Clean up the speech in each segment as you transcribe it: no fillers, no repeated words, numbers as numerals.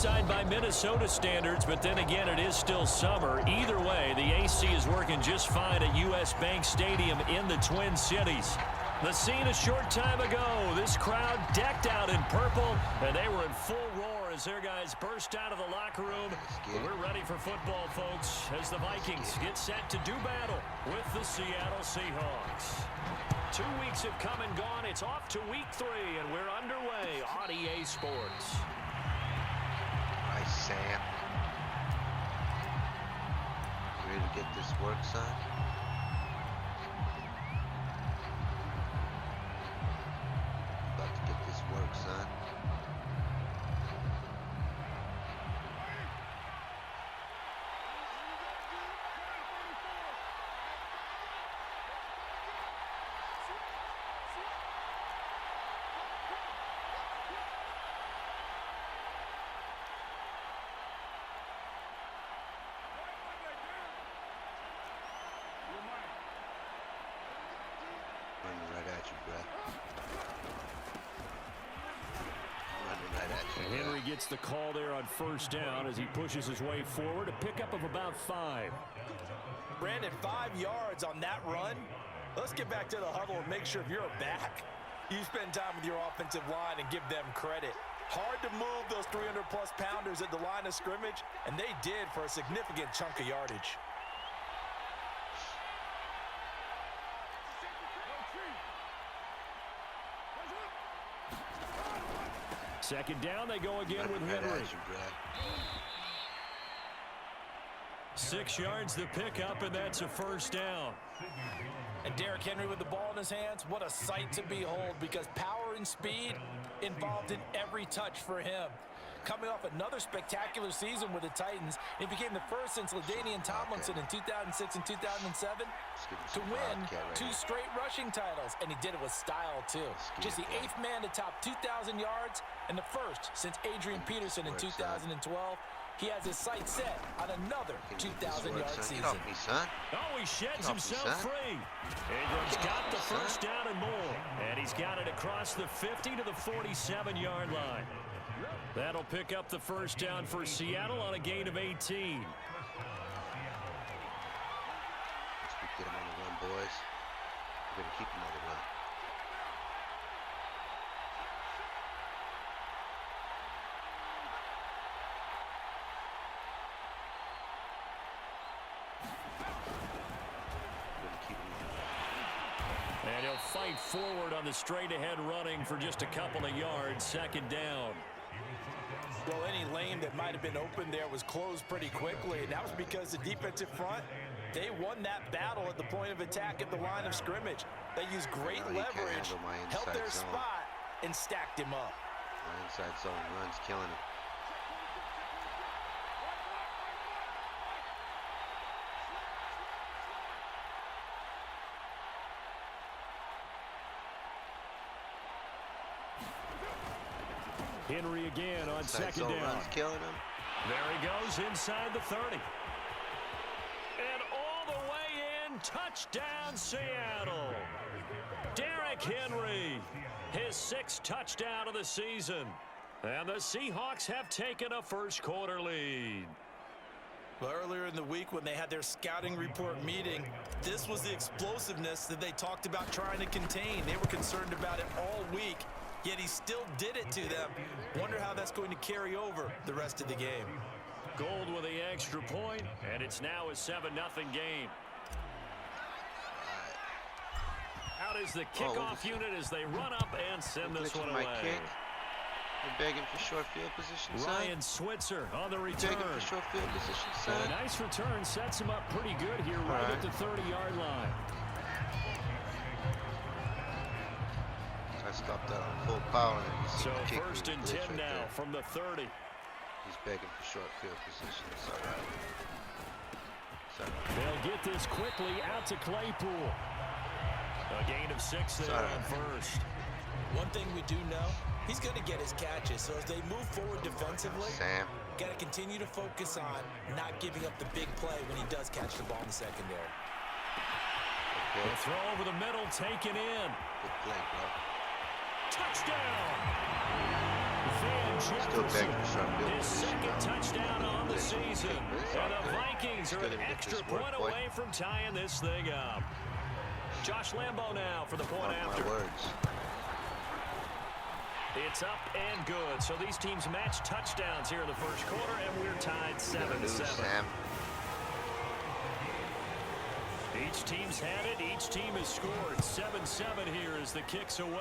outside by Minnesota standards, but then again, it is still summer. Either way, the AC is working just fine at U.S. Bank Stadium in the Twin Cities. The scene a short time ago, this crowd decked out in purple, and they were in full roar as their guys burst out of the locker room. We're ready for football, folks, as the Vikings get set to do battle with the Seattle Seahawks. 2 weeks have come and gone. It's off to week 3, and we're underway on EA Sports. Nice, Sam. You ready to get this work, son? About to get this work, son. Running right at you, bro. Running right at you. And Henry gets the call there on first down as he pushes his way forward. A pickup of about 5. Brandon, 5 yards on that run. Let's get back to the huddle and make sure if you're a back, you spend time with your offensive line and give them credit. Hard to move those 300-plus pounders at the line of scrimmage, and they did for a significant chunk of yardage. Second down, they go again with Henry. 6 yards the pickup, and that's a first down. And Derrick Henry with the ball in his hands, what a sight to behold, because power and speed involved in every touch for him. Coming off another spectacular season with the Titans, he became the first since LaDainian Tomlinson in 2006 and 2007 to win 2 straight rushing titles, and he did it with style too. Just the 8th man to top 2,000 yards and the first since Adrian Peterson in 2012. He has his sights set on another 2,000-yard season. Get off me, son. Oh, he sheds himself free. Ingram's got the first down and more, and he's got it across the 50 to the 47-yard line. That'll pick up the first down for Seattle on a gain of 18. Let's get him on the run, boys. We're going to keep him on the run. And he'll fight forward on the straight-ahead running for just a couple of yards. Second down. Well, any lane that might have been open there was closed pretty quickly, and that was because the defensive front, they won that battle at the point of attack at the line of scrimmage. They used great leverage, held their spot, and stacked him up. My inside zone run's killing him. Henry again on second down. Killing him. There he goes inside the 30. And all the way in, touchdown Seattle. Derrick Henry, his 6th touchdown of the season. And the Seahawks have taken a first-quarter lead. Well, earlier in the week when they had their scouting report meeting, this was the explosiveness that they talked about trying to contain. They were concerned about it all week. Yet he still did it to them. Wonder how that's going to carry over the rest of the game. Gold with the extra point, and it's now a 7-0 game. Out is the kickoff unit as they run up and send this one away. They're begging for short field position, son. Ryan Switzer on the return. Begging for short field position, son. A nice return sets him up pretty good here right at the 30-yard line. I stopped that on full power. So first and 10 right now there. From the 30. He's begging for short field position. It's all right. It's all right. They'll get this quickly out to Claypool. A gain of 6 there on first. One thing we do know, he's going to get his catches. So as they move forward defensively, got to continue to focus on not giving up the big play when he does catch the ball in the secondary. The throw over the middle, taken in. Good play, bro. Touchdown! Van Jefferson, his 2nd season. And the Vikings are an extra point away from tying this thing up. Josh Lambo now for the point after. It's up and good. So these teams match touchdowns here in the first quarter, and we're tied 7-7. Each team's had it. Each team has scored. 7-7 here as the kick's away.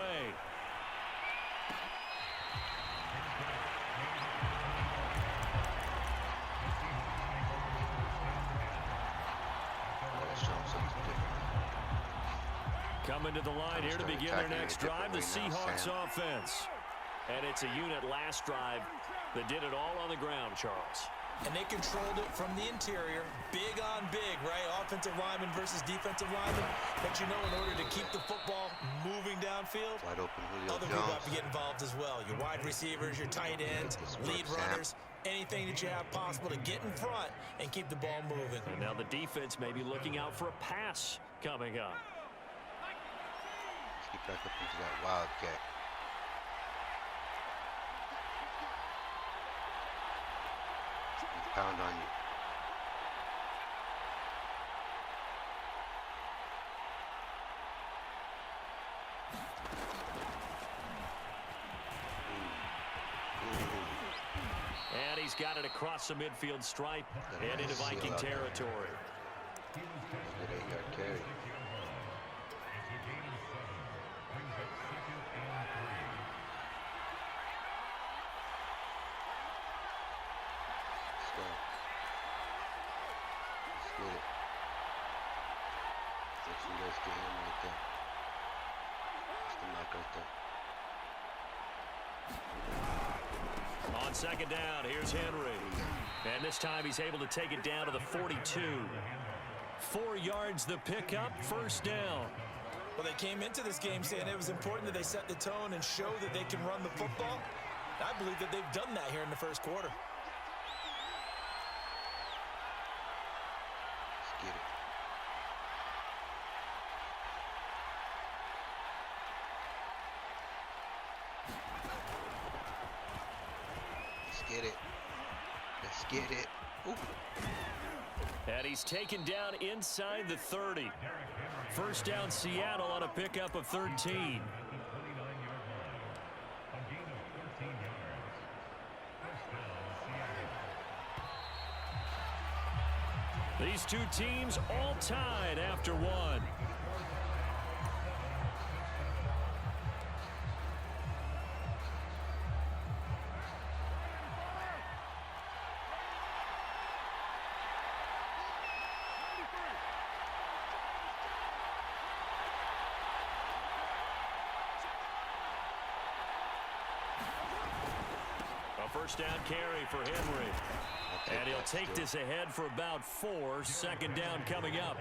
Coming to the line here to begin their next drive, the Seahawks offense. And it's a unit last drive that did it all on the ground, Charles. And they controlled it from the interior. Big on big, right? Offensive lineman versus defensive lineman. But you know, in order to keep the football moving downfield, wide open other people have to get involved as well. Your wide receivers, your tight ends, lead runners, anything that you have possible to get in front and keep the ball moving. And now the defense may be looking out for a pass coming up. Let's get back up into that wildcat. Pound on you. And he's got it across the midfield stripe and into Viking territory. Good 8-yard carry. On second down, here's Henry. And this time he's able to take it down to the 42. 4 yards the pickup, first down. Well, they came into this game saying it was important that they set the tone and show that they can run the football. I believe that they've done that here in the first quarter. Let's get it. Get it. Let's get it. Ooh. And he's taken down inside the 30. First down Seattle on a pickup of 13. These two teams all tied after one. First down carry for Henry. And he'll take this ahead for about 4. Second down coming up.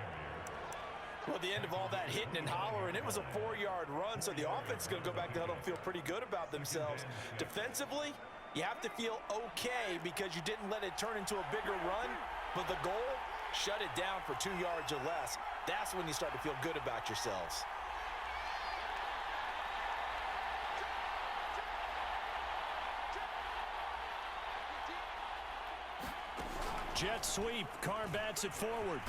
Well, at the end of all that hitting and hollering, it was a 4-yard run, so the offense is going to go back to huddle and feel pretty good about themselves. Defensively, you have to feel okay because you didn't let it turn into a bigger run, but the goal, shut it down for 2 yards or less. That's when you start to feel good about yourselves. Jet sweep. Carr bats it forward.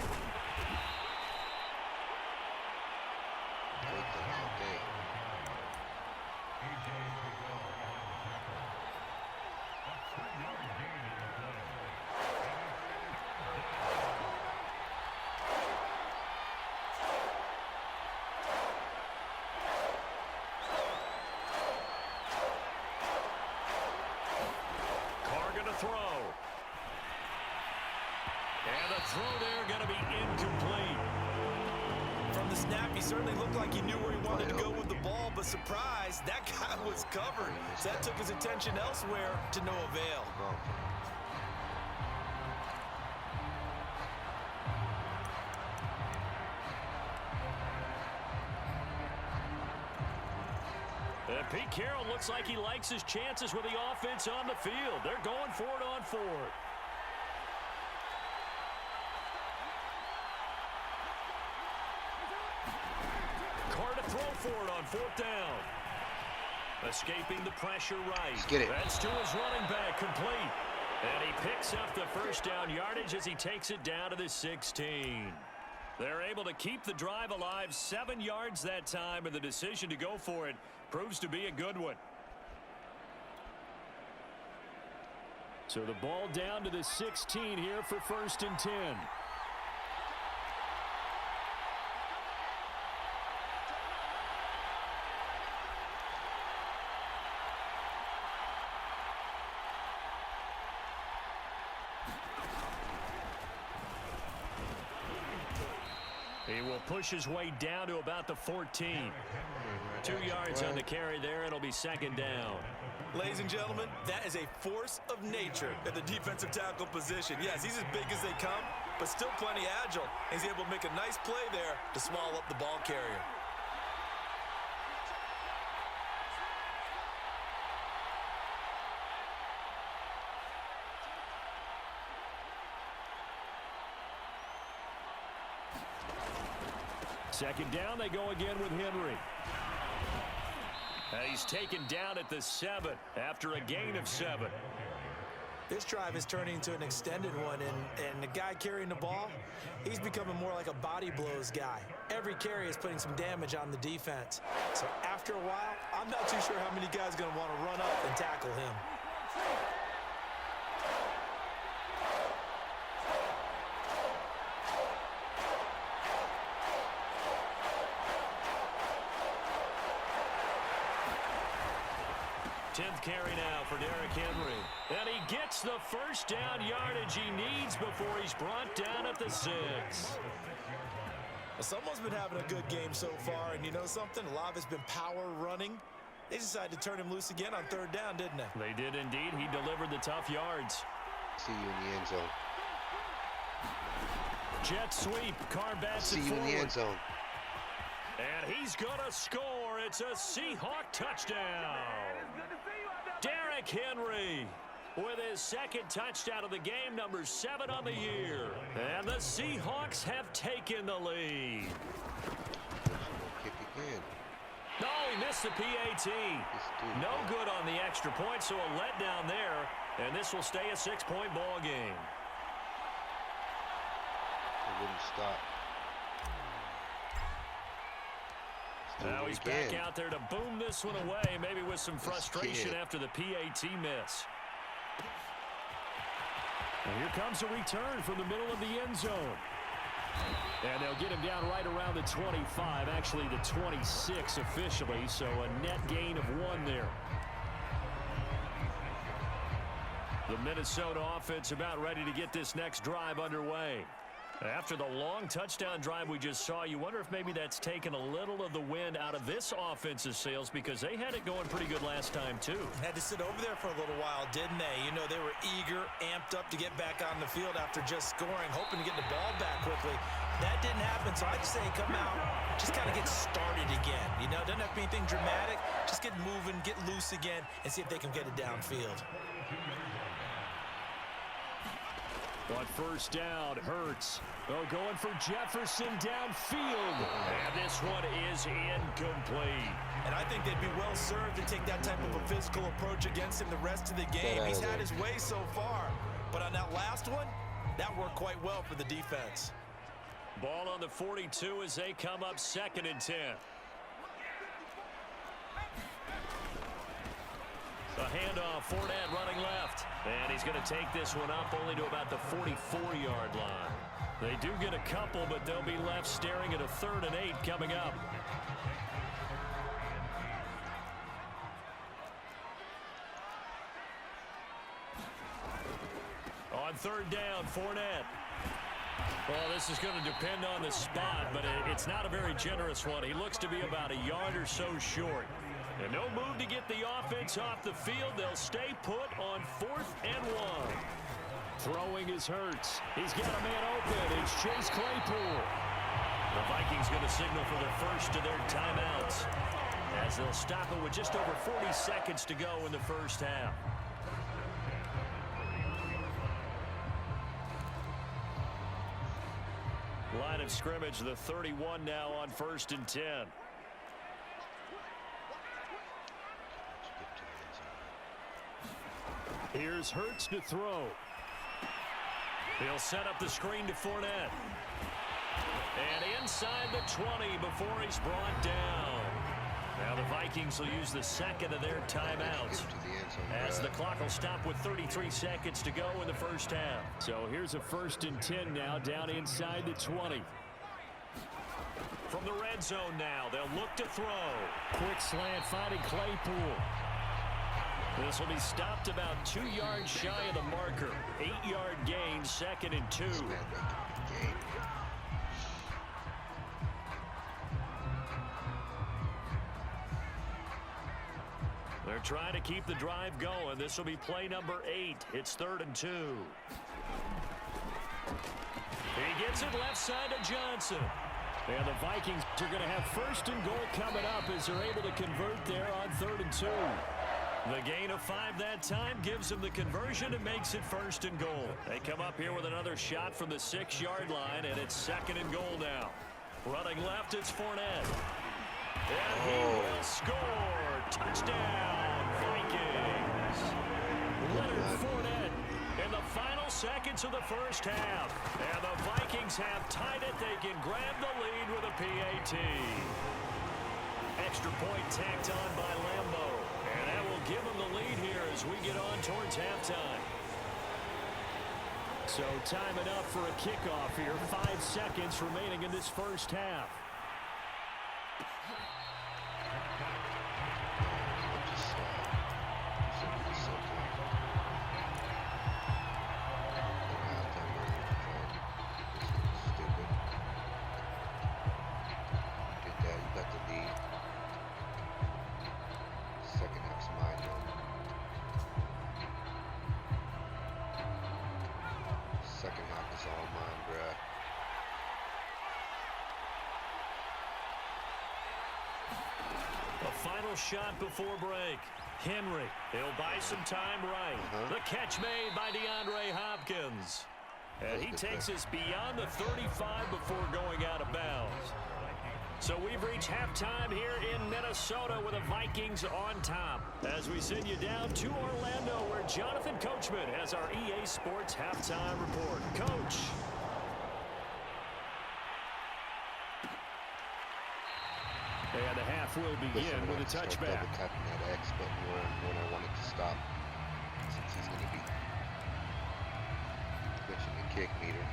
Carr gonna throw. And the throw there going to be incomplete. From the snap, he certainly looked like he knew where he wanted to go with the ball, but surprise, that guy was covered. So that took his attention elsewhere to no avail. And Pete Carroll looks like he likes his chances with the offense on the field. They're going for it on 4. Throw for it on 4th down. Escaping the pressure right. Let's get it. That's to his running back, complete. And he picks picks up the first down yardage as he takes it down to the 16. They're able to keep the drive alive, 7 yards that time, and the decision to go for it proves to be a good one. So the ball down to the 16 here for 1st and 10. He will push his way down to about the 14. 2 yards on the carry there. It'll be 2nd down. Ladies and gentlemen, that is a force of nature at the defensive tackle position. Yes, he's as big as they come, but still plenty agile. He's able to make a nice play there to swallow up the ball carrier. Second down, they go again with Henry. He's taken down at the 7 after a gain of 7. This drive is turning into an extended one, and the guy carrying the ball, he's becoming more like a body blows guy. Every carry is putting some damage on the defense. So after a while, I'm not too sure how many guys are going to want to run up and tackle him. Carry now for Derrick Henry. And he gets the first down yardage he needs before he's brought down at the 6. Well, someone's been having a good game so far, and you know something? A lot of it's been power running. They decided to turn him loose again on 3rd down, didn't they? They did indeed. He delivered the tough yards. See you in the end zone. Jet sweep. Carr bats See it you forward. in the end zone. And he's going to score. It's a Seahawk touchdown. Derrick Henry with his 2nd touchdown of the game, number 7 on the year. And the Seahawks have taken the lead. Kick again. No, he missed the PAT. No good on the extra point, so a letdown there. And this will stay a 6-point ball game. It wouldn't stop. Now he's back out there to boom this one away, maybe with some frustration after the PAT miss. And here comes a return from the middle of the end zone. And they'll get him down right around the 25, actually the 26 officially, so a net gain of 1 there. The Minnesota offense about ready to get this next drive underway. After the long touchdown drive we just saw, you wonder if maybe that's taken a little of the wind out of this offensive sails, because they had it going pretty good last time too. Had to sit over there for a little while, didn't they? You know, they were eager, amped up to get back on the field after just scoring, hoping to get the ball back quickly. That didn't happen, so I'd say come out, just kind of get started again. You know, doesn't have to be anything dramatic. Just get moving, get loose again, and see if they can get it downfield. On 1st down, Hurts. Oh, going for Jefferson downfield. And this one is incomplete. And I think they'd be well served to take that type of a physical approach against him the rest of the game. He's had his way so far. But on that last one, that worked quite well for the defense. Ball on the 42 as they come up 2nd and 10. A handoff, Fournette running left. And he's going to take this one up only to about the 44-yard line. They do get a couple, but they'll be left staring at a 3rd and 8 coming up. On 3rd down, Fournette. Well, this is going to depend on the spot, but it's not a very generous one. He looks to be about a yard or so short. And no move to get the offense off the field. They'll stay put on 4th and 1. Throwing is Hurts. He's got a man open. It's Chase Claypool. The Vikings going to signal for the first of their timeouts, as they'll stop it with just over 40 seconds to go in the first half. Line of scrimmage, the 31 now on 1st and 10. Here's Hurts to throw. He'll set up the screen to Fournette. And inside the 20 before he's brought down. Now the Vikings will use the second of their timeouts as the clock will stop with 33 seconds to go in the first half. So here's a 1st and 10 now down inside the 20. From the red zone now, they'll look to throw. Quick slant finding Claypool. This will be stopped about 2 yards shy of the marker. 8-yard gain, 2nd and 2. They're trying to keep the drive going. This will be play number 8. It's 3rd and 2. He gets it left side to Johnson. And the Vikings are going to have 1st and goal coming up as they're able to convert there on 3rd and 2. The gain of 5 that time gives them the conversion and makes it 1st and goal. They come up here with another shot from the 6-yard line, and it's 2nd and goal now. Running left, it's Fournette. And he will score. Touchdown, Vikings. Leonard Fournette in the final seconds of the first half. And the Vikings have tied it. They can grab the lead with a PAT. Extra point tacked on by Lambeau. And that will give them the lead here as we get on towards halftime. So time it up for a kickoff here. 5 seconds remaining in this first half. Final shot before break. Henry, he'll buy some time right. The catch made by DeAndre Hopkins. And he takes us beyond the 35 before going out of bounds. So we've reached halftime here in Minnesota with the Vikings on top. As we send you down to Orlando where Jonathan Coachman has our EA Sports halftime report. Coach. And the half will begin with a touchback. Tapping that X button when I want it to stop, since he's going to be switching the kick meter.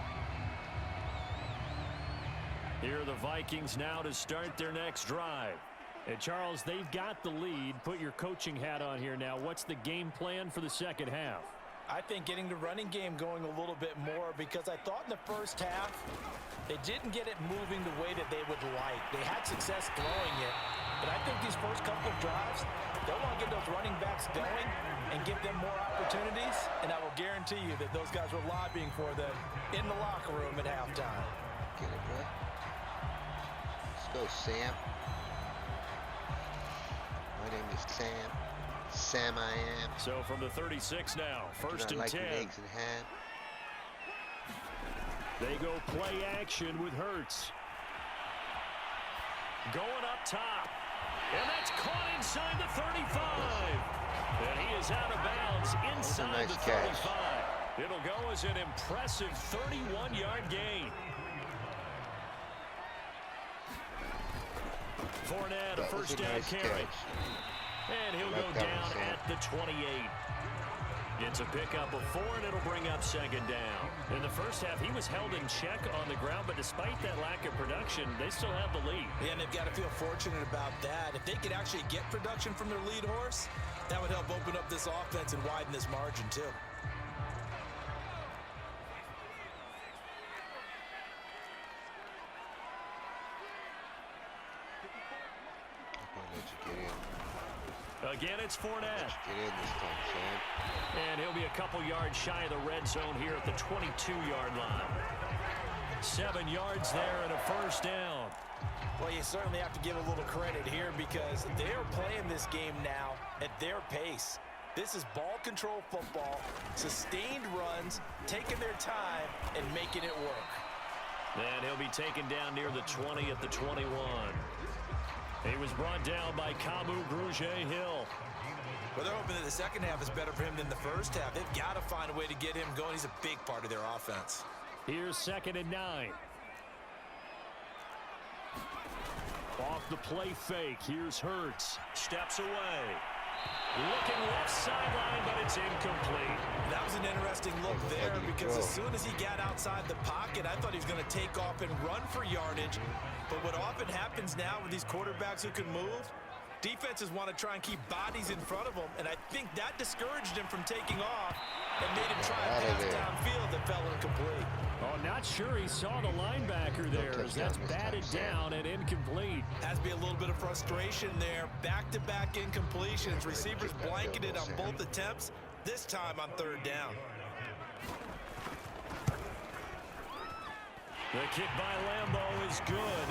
Here are the Vikings now to start their next drive. And Charles, they've got the lead. Put your coaching hat on here now. What's the game plan for the second half? I think getting the running game going a little bit more, because I thought in the first half they didn't get it moving the way that they would like. They had success throwing it, but I think these first couple of drives, they'll want to get those running backs going and give them more opportunities, and I will guarantee you that those guys were lobbying for them in the locker room at halftime. Get it, bro. Let's go, Sam. My name is Sam. Sam I am. So from the 36 now, 1st and 10. Eggs and ham. They go play action with Hurts. Going up top. And that's caught inside the 35. And he is out of bounds inside the 35. Catch. It'll go as an impressive 31-yard gain. Fournette, a first down carry. And he'll go down at the 28. It's a pickup of 4, and it'll bring up 2nd down. In the first half, he was held in check on the ground, but despite that lack of production, they still have the lead. Yeah, and they've got to feel fortunate about that. If they could actually get production from their lead horse, that would help open up this offense and widen this margin, too. Again, it's Fournette. Get in this time, Sam. And he'll be a couple yards shy of the red zone here at the 22-yard line. 7 yards there and a first down. Well, you certainly have to give a little credit here because they're playing this game now at their pace. This is ball control football, sustained runs, taking their time, and making it work. And he'll be taken down near the 20 at the 21. He was brought down by Kamu Grugier-Hill. Well, they're hoping that the second half is better for him than the first half. They've got to find a way to get him going. He's a big part of their offense. Here's 2nd and 9. Off the play fake. Here's Hurts. Steps away. Looking left sideline, but it's incomplete. That was an interesting look there because as soon as he got outside the pocket, I thought he was going to take off and run for yardage. But what often happens now with these quarterbacks who can move, defenses want to try and keep bodies in front of them, and I think that discouraged him from taking off and made him try and pass downfield that fell incomplete. Oh, not sure he saw the linebacker there as that's batted down and incomplete. Has to be a little bit of frustration there. Back-to-back incompletions. Receivers blanketed on both attempts, this time on 3rd down. The kick by Lambeau is good,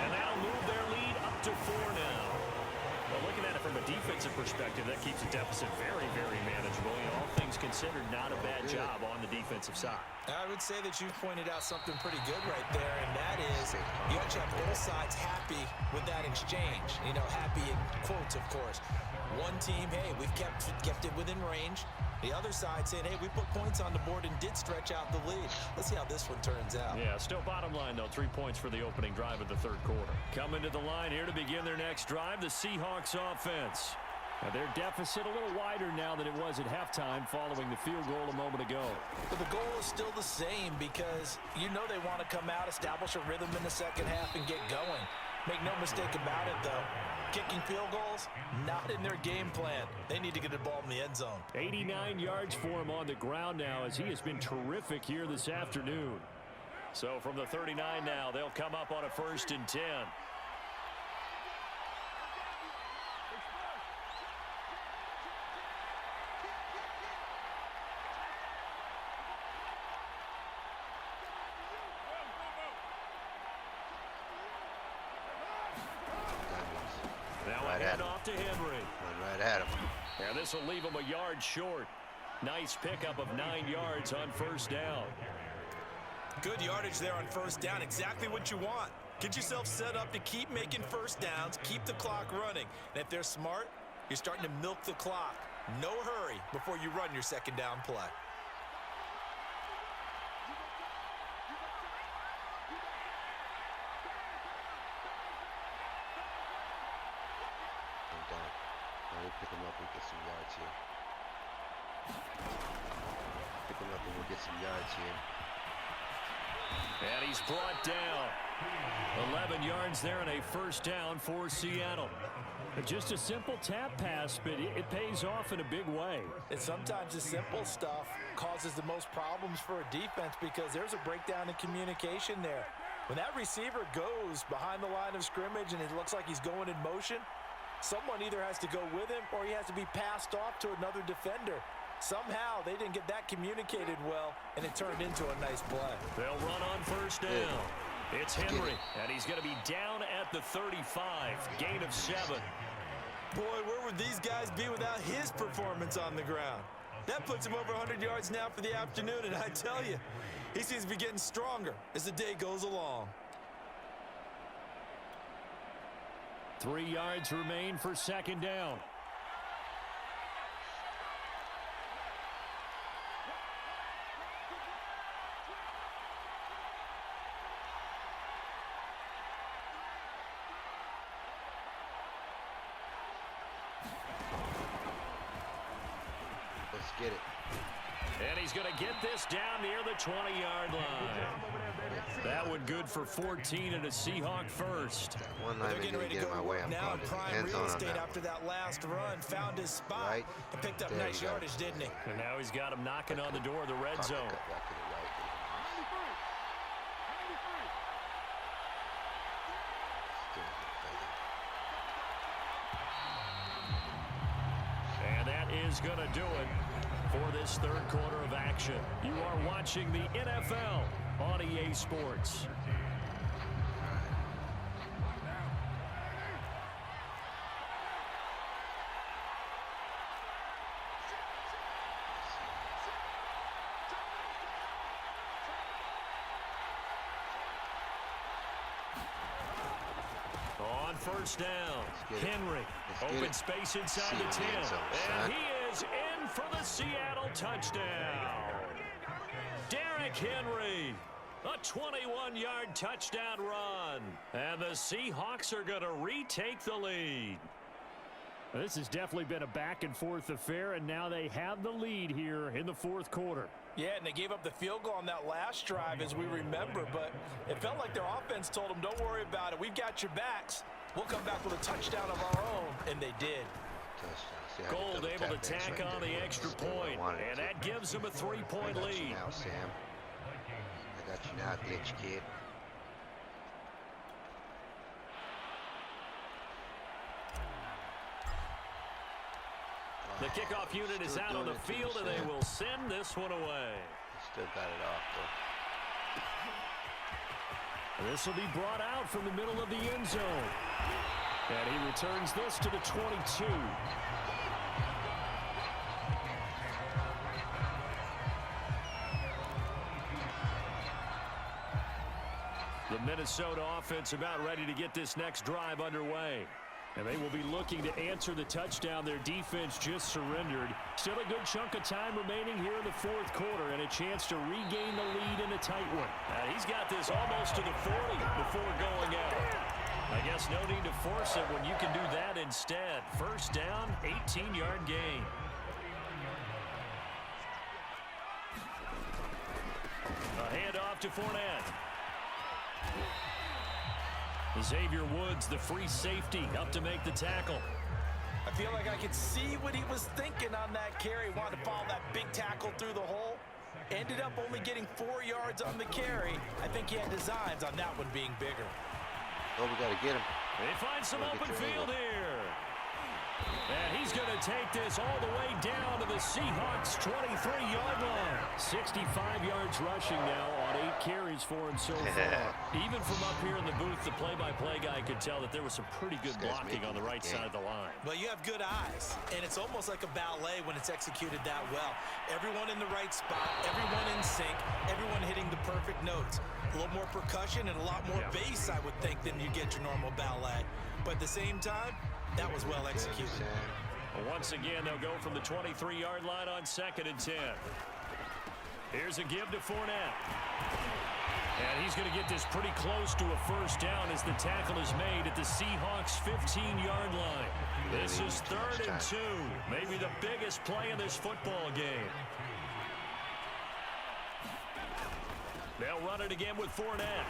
and that'll move their lead up to 4 now. Well, looking at it from a defensive perspective, that keeps the deficit very, very manageable. You know, all things considered, not a bad job on the defensive side. I would say that you've pointed out something pretty good right there, and that is you have to have both sides happy with that exchange. You know, happy in quotes, of course. One team, hey, we've kept it within range. The other side saying, hey, we put points on the board and did stretch out the lead. Let's see how this one turns out. Yeah, still bottom line, though. 3 points for the opening drive of the 3rd quarter. Coming to the line here to begin their next drive, the Seahawks offense. Now, their deficit a little wider now than it was at halftime following the field goal a moment ago. But the goal is still the same because you know they want to come out, establish a rhythm in the second half, and get going. Make no mistake about it, though. Kicking field goals, not in their game plan. They need to get the ball in the end zone. 89 yards for him on the ground now as he has been terrific here this afternoon. So from the 39 now, they'll come up on a 1st and 10. To Henry. Run right at him. And this will leave him a yard short. Nice pickup of 9 yards on 1st down. Good yardage there on 1st down. Exactly what you want. Get yourself set up to keep making 1st downs, keep the clock running. And if they're smart, you're starting to milk the clock. No hurry before you run your 2nd down play. We'll pick him up and get some yards here. Pick him up and we'll get some yards here. And he's brought down. 11 yards there and a 1st down for Seattle. Just a simple tap pass, but it pays off in a big way. And sometimes the simple stuff causes the most problems for a defense because there's a breakdown in communication there. When that receiver goes behind the line of scrimmage and it looks like he's going in motion, someone either has to go with him or he has to be passed off to another defender. Somehow they didn't get that communicated well, and it turned into a nice play. They'll run on 1st down. It's Henry, and he's going to be down at the 35. Gain of 7. Boy, where would these guys be without his performance on the ground? That puts him over 100 yards now for the afternoon, and I tell you, he seems to be getting stronger as the day goes along. 3 yards remain for 2nd down. Let's get it. And he's going to get this down near the 20-yard line. That one good for 14 and a Seahawk 1st. One lineman didn't get in my way. I'm now in calling prime hands real on estate that after that last run. Found his spot right and picked up there nice you go. yardage, didn't he? And now he's got him knocking on the door of the red zone. Cut back to the right. And that is going to do it for this 3rd quarter of action. You are watching the NFL on EA Sports. On on first down. Henry, Let's open space inside the 10. And he is in for the Seattle touchdown. Derrick Henry, a 21-yard touchdown run. And the Seahawks are going to retake the lead. This has definitely been a back-and-forth affair, and now they have the lead here in the fourth quarter. Yeah, and they gave up the field goal on that last drive, as we remember, but it felt like their offense told them, don't worry about it. We've got your backs. We'll come back with a touchdown of our own, and they did. Gold able to tack on the extra point, and that gives them a 3-point lead. Now, Sam. I got you now, glitch kid. The kickoff unit is out on the field, and they will send this one away. Still got it off, though. This will be brought out from the middle of the end zone. And he returns this to the 22. The Minnesota offense about ready to get this next drive underway. And they will be looking to answer the touchdown their defense just surrendered. Still a good chunk of time remaining here in the fourth quarter and a chance to regain the lead in a tight one. He's got this almost to the 40 before going out. I guess no need to force it when you can do that instead. First down, 18-yard gain. A handoff to Fournette. Xavier Woods, the free safety, up to make the tackle. I feel like I could see what he was thinking on that carry. Wanted to follow that big tackle through the hole. Ended up only getting 4 yards on the carry. I think he had designs on that one being bigger. Oh, we got to get him. They find some open field here. And he's going to take this all the way down to the Seahawks' 23-yard line. 65 yards rushing now on 8 carries for him so far. Even from up here in the booth, the play-by-play guy could tell that there was some pretty good blocking on the right side of the line. Well, you have good eyes, and it's almost like a ballet when it's executed that well. Everyone in the right spot, everyone in sync, everyone hitting the perfect notes. A little more percussion and a lot more bass, I would think, than you get your normal ballet. But at the same time, that was well executed. Once again, they'll go from the 23-yard line on 2nd and 10. Here's a give to Fournette. And he's going to get this pretty close to a first down as the tackle is made at the Seahawks' 15-yard line. This is 3rd and 2. Maybe the biggest play in this football game. They'll run it again with Fournette.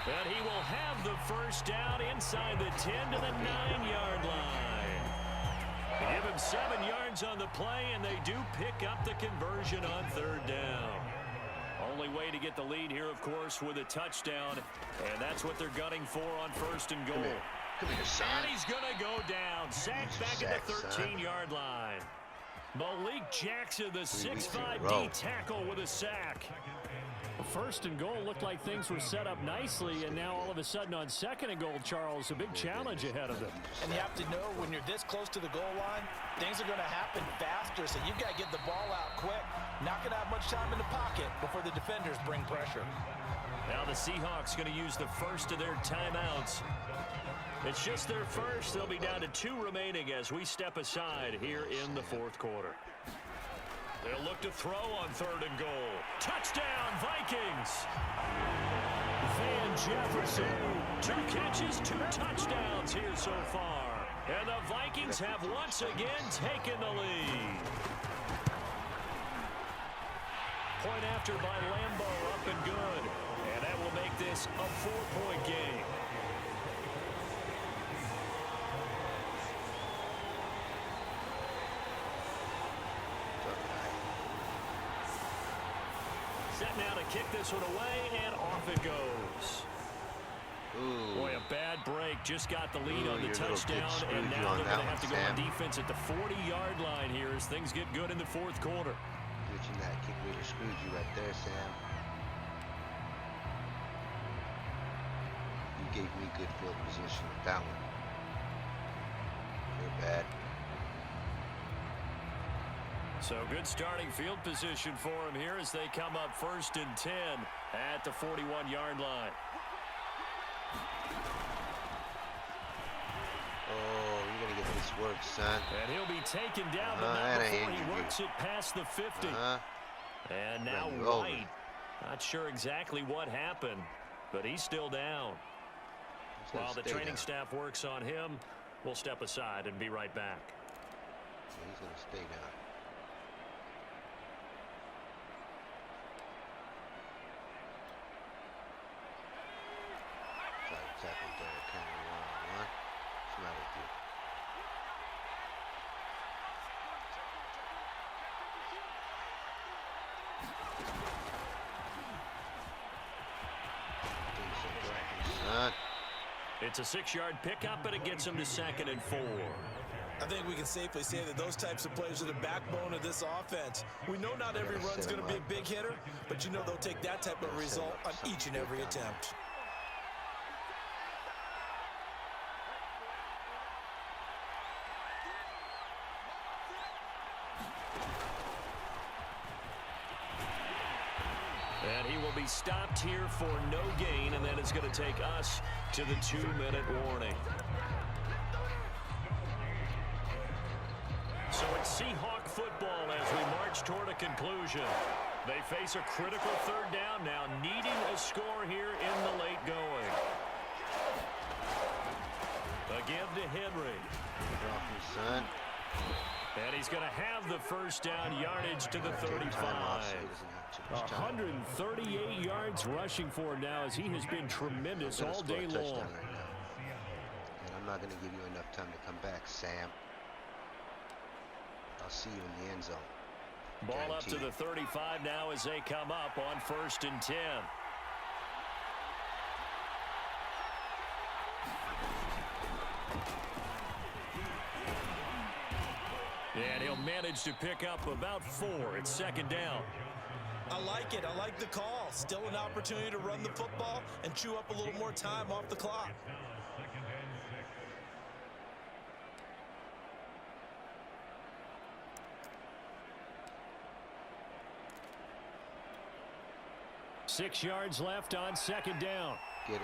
And he will have the first down inside the 10 to the 9-yard line. They give him 7 yards on the play, and they do pick up the conversion on 3rd down. Only way to get the lead here, of course, with a touchdown, and that's what they're gunning for on 1st and goal. Come here, son. And he's going to go down. Sacked back at the 13-yard line. Malik Jackson, the 6'5" D tackle with a sack. 1st and goal looked like things were set up nicely, and now all of a sudden on 2nd and goal, Charles, a big challenge ahead of them. And you have to know when you're this close to the goal line, things are going to happen faster, so you've got to get the ball out quick. Not going to have much time in the pocket before the defenders bring pressure. Now the Seahawks going to use the first of their timeouts. It's just their first. They'll be down to 2 remaining as we step aside here in the fourth quarter. They'll look to throw on 3rd and goal. Touchdown, Vikings! Van Jefferson, 2 catches, 2 touchdowns here so far. And the Vikings have once again taken the lead. Point after by Lambo, up and good. And that will make this a 4-point game. Set now to kick this one away, and off it goes. Ooh. Boy, a bad break. Just got the lead on the touchdown, and now they're going to have to go on defense at the 40-yard line here as things get good in the fourth quarter. Glitching that kick really screwed you right there, Sam. You gave me good field position with that one. You're bad. So good starting field position for him here as they come up 1st and 10 at the 41-yard line. Oh, you're going to get this work, son. And he'll be taken down, but not before he works it past the 50. And now White. Not sure exactly what happened, but he's still down. While the training staff works on him, we'll step aside and be right back. Yeah, he's going to stay down. Try to tackle Derrick Henry one-on-one. What's the matter with you? It's a 6-yard pickup, and it gets him to 2nd and 4. I think we can safely say that those types of plays are the backbone of this offense. We know not every run's going to be a big hitter, but you know they'll take that type of result on each and every attempt. And he will be stopped here for no gain, and then it's going to take us to the 2-minute warning. So it's Seahawk football as we march toward a conclusion. They face a critical 3rd down now, needing a score here in the late going. A give to Henry. Son. And he's going to have the 1st down, yardage to the 35. 138 yards rushing for him now, as he has been tremendous all day long. And I'm not going to give you enough time to come back, Sam. I'll see you in the end zone. Ball up to the 35 now as they come up on 1st and 10. And he'll manage to pick up about 4. It's 2nd down. I like it. I like the call. Still an opportunity to run the football and chew up a little more time off the clock. Six yards left on 2nd down. Get it.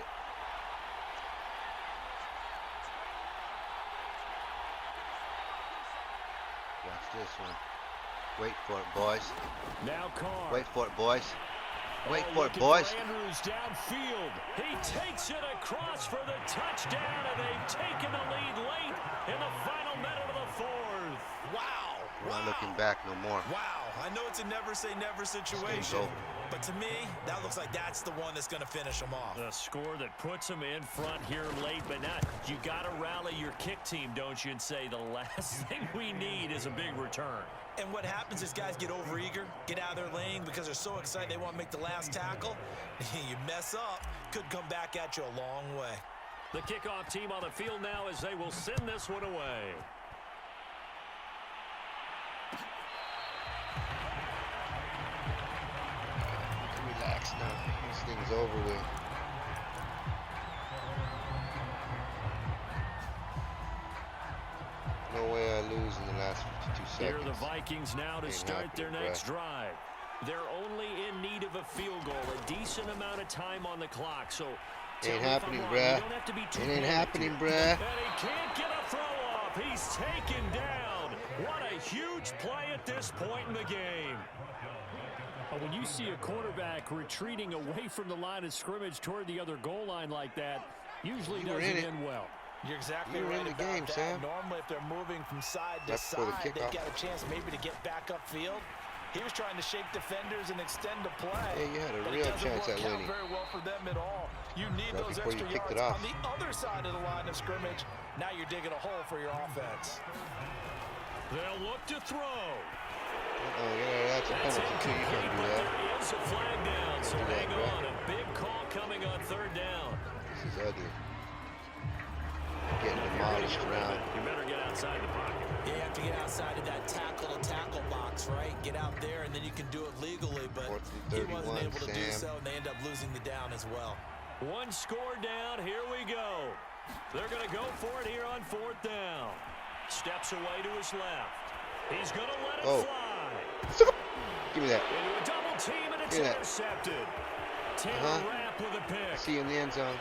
Watch this one. Wait for it, boys. Now Carr. Wait for it, boys. Wait for it, looking boys. for Andrews downfield. He takes it across for the touchdown, and they've taken the lead late in the final minute of the 4th. Wow. We're not looking back no more. Wow. I know it's a never-say-never situation, but to me, that looks like that's the one that's going to finish them off. A score that puts them in front here late, but not. You got to rally your kick team, don't you, and say the last thing we need is a big return. And what happens is guys get overeager, get out of their lane because they're so excited they want to make the last tackle. You mess up, could come back at you a long way. The kickoff team on the field now as they will send this one away. Relax now. This thing's over with. No way I lose in the last 52 seconds. Here are the Vikings now to start their next drive. They're only in need of a field goal, a decent amount of time on the clock. So ain't happening, bruh. It ain't happening, bruh. And he can't get a throw off. He's taken down. What a huge play at this point in the game. When you see a quarterback retreating away from the line of scrimmage toward the other goal line like that, usually doesn't end well. You're exactly You're right in the about game, that. Sam. Normally, if they're moving from side to That's for the side, they've kickoff. got a chance maybe to get back upfield. He was trying to shake defenders and extend the play. Yeah, you had a but real it doesn't chance work at out winning. very well for them at all. You need Right those before you extra kicked yards it off. on the other side of the line of scrimmage. Now you're digging a hole for your offense. They'll look to throw. Yeah, that's a penalty too. You can't do that. There is a flag down, so Do that, hang bro. on. A big call coming on 3rd down. This is ugly. Getting demolished around. You better get outside the pocket. Yeah, you have to get outside of that tackle-to-tackle box, right? Get out there, and then you can do it legally, but he wasn't able to do so, and they end up losing the down as well. One score down. Here we go. They're going to go for it here on 4th down. Steps away to his left. He's going to let it fly. Give me that. Into a double team, and it's intercepted. Taylor Rapp with a pick. See you in the end zone.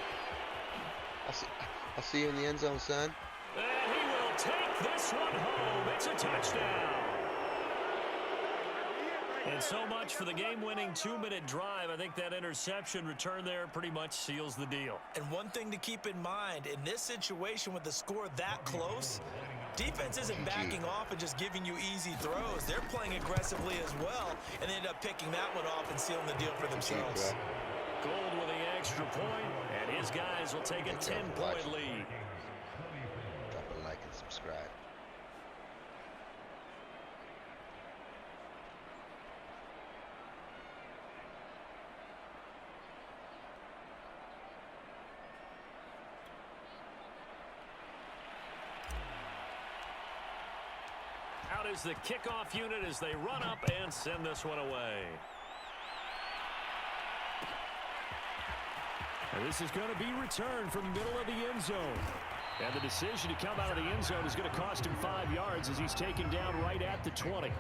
I'll see you in the end zone, son. And this one home. It's a touchdown. And so much for the game-winning 2-minute drive. I think that interception return there pretty much seals the deal. And one thing to keep in mind, in this situation with the score that close, defense isn't backing off and just giving you easy throws. They're playing aggressively as well, and they end up picking that one off and sealing the deal for themselves. Gold with the extra point, and his guys will take a 10-point lead. Drop a like and subscribe. Out is the kickoff unit as they run up and send this one away. And this is going to be returned from the middle of the end zone. And the decision to come out of the end zone is going to cost him 5 yards as he's taken down right at the 20.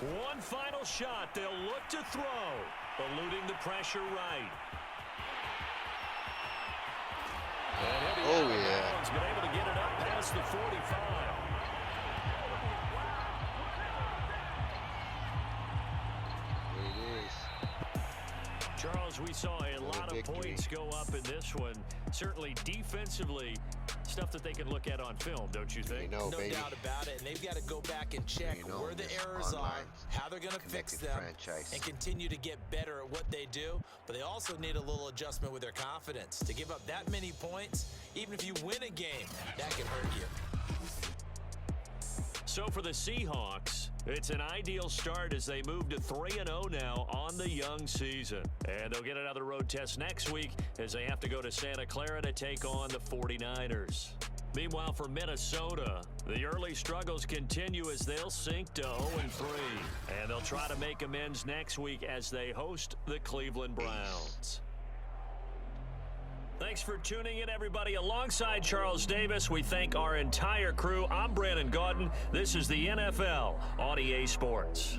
One final shot. They'll look to throw. Eluding the pressure right. Oh, yeah. He's been able to get it up past the 45. There it is. Charles, we saw a lot of points go up in this one. Certainly defensively, stuff that they can look at on film, don't you think? No doubt about it, and they've got to go back and check where the errors are, how they're going to fix them, and continue to get better at what they do. But they also need a little adjustment with their confidence. To give up that many points, even if you win a game, that can hurt you. So for the Seahawks, it's an ideal start as they move to 3-0 now on the young season. And they'll get another road test next week as they have to go to Santa Clara to take on the 49ers. Meanwhile, for Minnesota, the early struggles continue as they'll sink to 0-3. And they'll try to make amends next week as they host the Cleveland Browns. Thanks for tuning in, everybody. Alongside Charles Davis, we thank our entire crew. I'm Brandon Gaudin. This is the NFL on EA Sports.